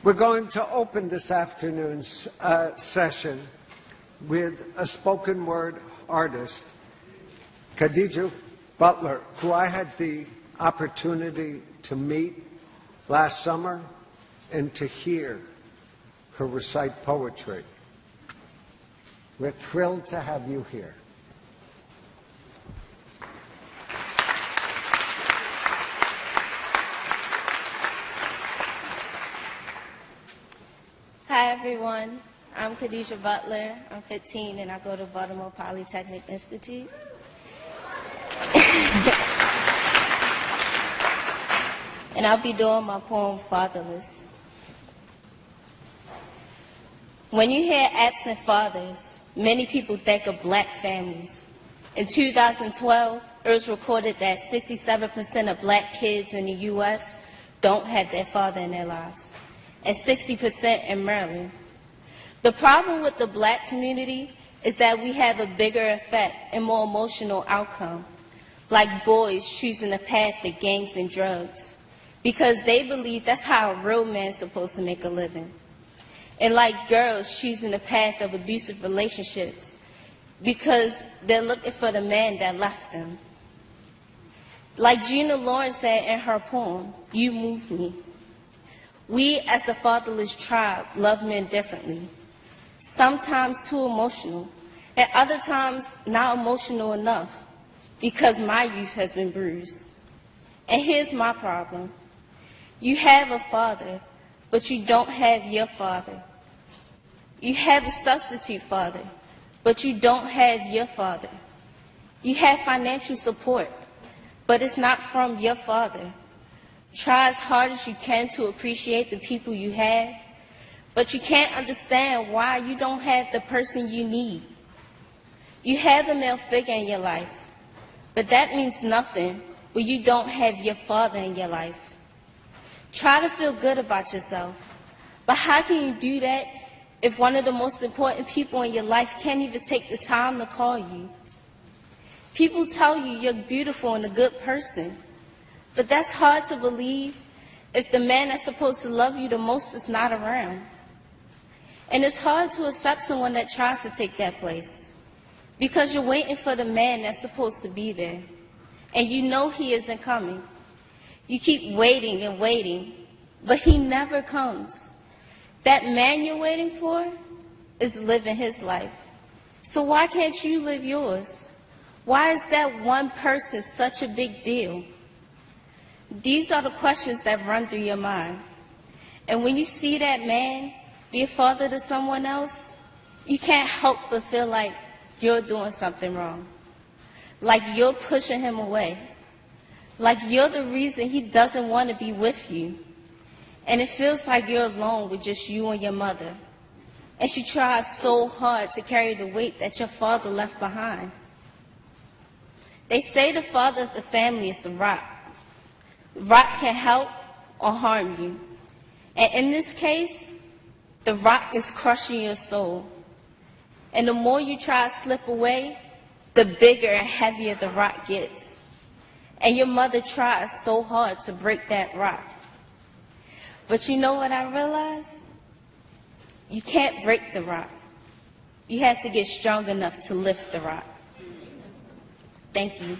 We're going to open this afternoon's session with a spoken word artist, Khadijah Butler, who I had the opportunity to meet last summer and to hear her recite poetry. We're thrilled to have you here. Hi everyone, I'm Khadijah Butler. I'm 15 and I go to Baltimore Polytechnic Institute. And I'll be doing my poem, Fatherless. When you hear absent fathers, many people think of black families. In 2012, it was recorded that 67% of black kids in the U.S. don't have their father in their lives, and 60% in Maryland. The problem with the black community is that we have a bigger effect and more emotional outcome, like boys choosing a path to gangs and drugs, because they believe that's how a real man's supposed to make a living. And like girls choosing the path of abusive relationships because they're looking for the man that left them. Like Gina Lawrence said in her poem, "You Move Me." We as the fatherless tribe love men differently, sometimes too emotional, and other times not emotional enough, because my youth has been bruised. And here's my problem. You have a father, but you don't have your father. You have a substitute father, but you don't have your father. You have financial support, but it's not from your father. Try as hard as you can to appreciate the people you have, but you can't understand why you don't have the person you need. You have a male figure in your life, but that means nothing when you don't have your father in your life. Try to feel good about yourself, but how can you do that if one of the most important people in your life can't even take the time to call you? People tell you you're beautiful and a good person, but that's hard to believe if the man that's supposed to love you the most is not around. And it's hard to accept someone that tries to take that place, because you're waiting for the man that's supposed to be there, and you know he isn't coming. You keep waiting and waiting, but he never comes. That man you're waiting for is living his life. So why can't you live yours? Why is that one person such a big deal? These are the questions that run through your mind. And when you see that man be a father to someone else, you can't help but feel like you're doing something wrong. Like you're pushing him away. Like you're the reason he doesn't want to be with you. And it feels like you're alone with just you and your mother. And she tries so hard to carry the weight that your father left behind. They say the father of the family is the rock. The rock can help or harm you. And in this case, the rock is crushing your soul. And the more you try to slip away, the bigger and heavier the rock gets. And your mother tries so hard to break that rock. But you know what I realized? You can't break the rock. You have to get strong enough to lift the rock. Thank you.